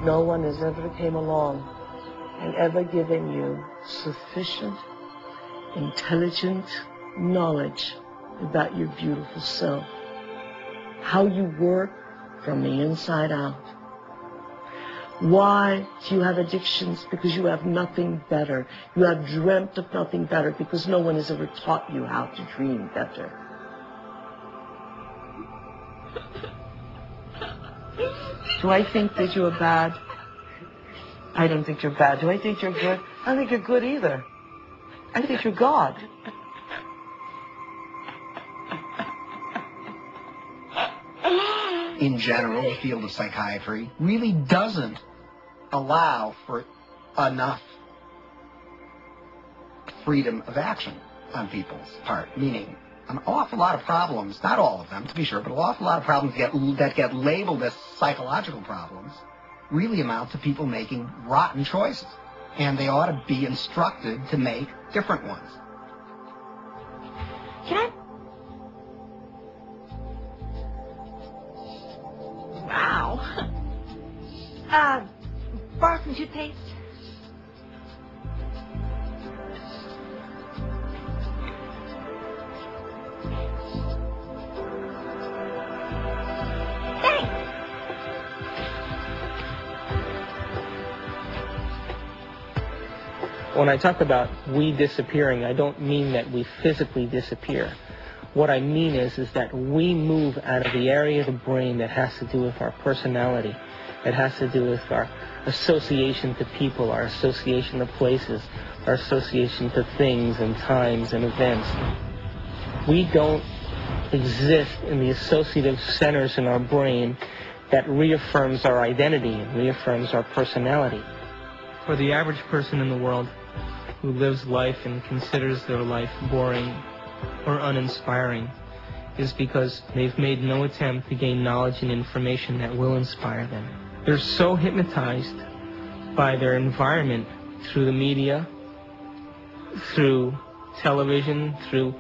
no one has ever came along and ever given you sufficient, intelligent knowledge about your beautiful self, how you work from the inside out. Why do you have addictions? Because you have nothing better. You have dreamt of nothing better because no one has ever taught you how to dream better. Do I think that you're bad? I don't think you're bad. Do I think you're good? I don't think you're good either. I think you're God. In general, the field of psychiatry really doesn't allow for enough freedom of action on people's part, meaning an awful lot of problems, not all of them to be sure, but an awful lot of problems that get labeled as psychological problems really amount to people making rotten choices, and they ought to be instructed to make different ones. Can I? Wow. Borrow some toothpaste? Thanks. When I talk about we disappearing, I don't mean that we physically disappear. What I mean is that we move out of the area of the brain that has to do with our personality. It has to do with our association to people, our association to places, our association to things and times and events. We don't exist in the associative centers in our brain that reaffirms our identity and reaffirms our personality. For the average person in the world who lives life and considers their life boring or uninspiring is because they've made no attempt to gain knowledge and information that will inspire them. They're so hypnotized by their environment through the media, through television, through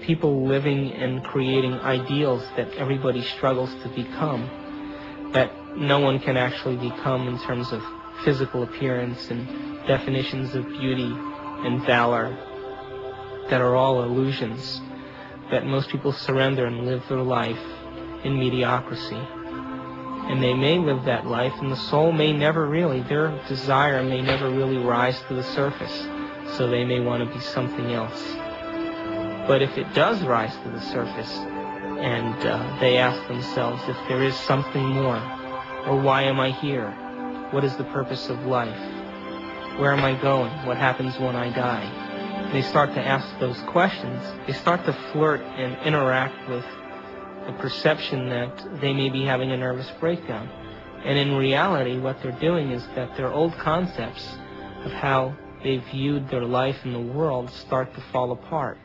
people living and creating ideals that everybody struggles to become, that no one can actually become in terms of physical appearance and definitions of beauty and valor that are all illusions, that most people surrender and live their life in mediocrity. And they may live that life, and the soul may never really, their desire may never really rise to the surface, so they may want to be something else. But if it does rise to the surface, and they ask themselves if there is something more, or why am I here? What is the purpose of life? Where am I going? What happens when I die? They start to ask those questions. They start to flirt and interact with the perception that they may be having a nervous breakdown. And in reality, what they're doing is that their old concepts of how they viewed their life in the world start to fall apart.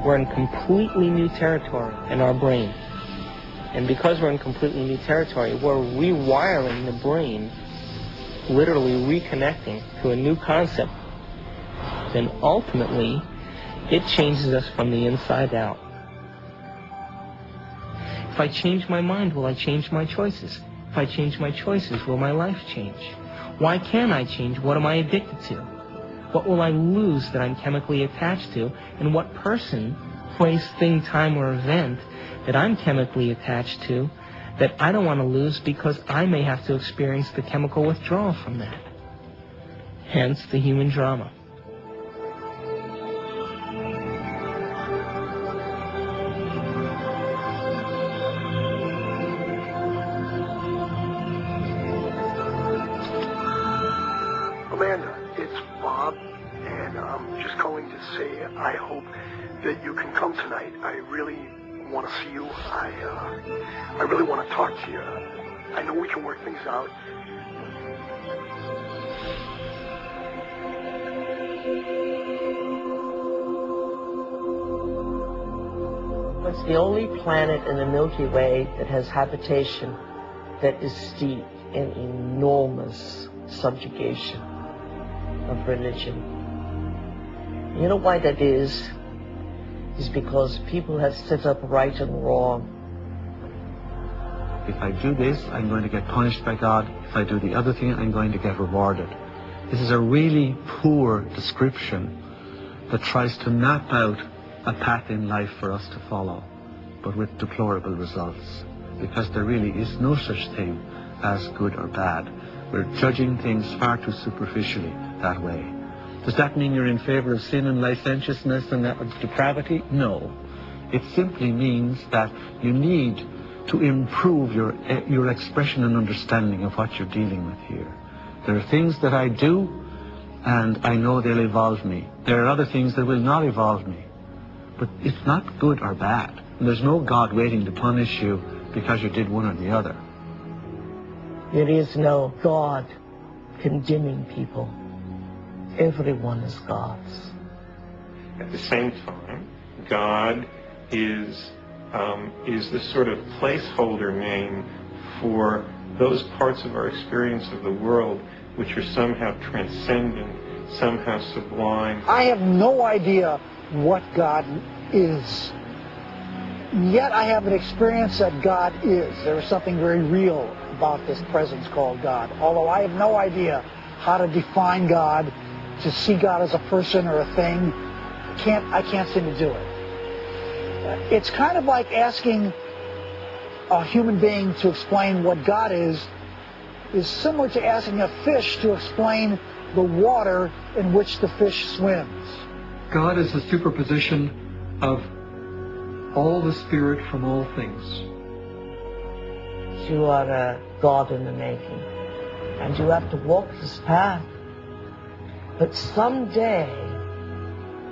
We're in completely new territory in our brain. And because we're in completely new territory, we're rewiring the brain, literally reconnecting to a new concept. Then ultimately, it changes us from the inside out. If I change my mind, will I change my choices? If I change my choices, will my life change? Why can't I change? What am I addicted to? What will I lose that I'm chemically attached to? And what person place, thing, time, or event that I'm chemically attached to that I don't want to lose because I may have to experience the chemical withdrawal from that. Hence the human drama. Amanda, it's Bob, and I'm just calling to say I hope that you can come tonight. I really want to see you. I really want to talk to you. I know we can work things out. It's the only planet in the Milky Way that has habitation that is steeped in enormous subjugation of religion. You know why that is? Is because people have set up right and wrong. If I do this, I'm going to get punished by God. If I do the other thing, I'm going to get rewarded. This is a really poor description that tries to map out a path in life for us to follow, but with deplorable results, because there really is no such thing as good or bad. We're judging things far too superficially that way. Does that mean you're in favor of sin and licentiousness and depravity? No. It simply means that you need to improve your expression and understanding of what you're dealing with here. There are things that I do, and I know they'll evolve me. There are other things that will not evolve me. But it's not good or bad. And there's no God waiting to punish you because you did one or the other. There is no God condemning people. Everyone is God's. At the same time, God is the sort of placeholder name for those parts of our experience of the world which are somehow transcendent, somehow sublime. I have no idea what God is. Yet I have an experience that God is. There is something very real about this presence called God. Although I have no idea how to define God, to see God as a person or a thing, I can't seem to do it. It's kind of like asking a human being to explain what God is similar to asking a fish to explain the water in which the fish swims. God is the superposition of all the spirit from all things. You are a God in the making, and you have to walk this path. But someday,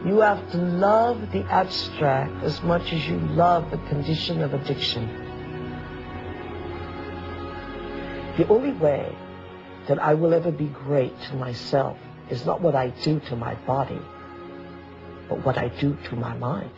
you have to love the abstract as much as you love the condition of addiction. The only way that I will ever be great to myself is not what I do to my body, but what I do to my mind.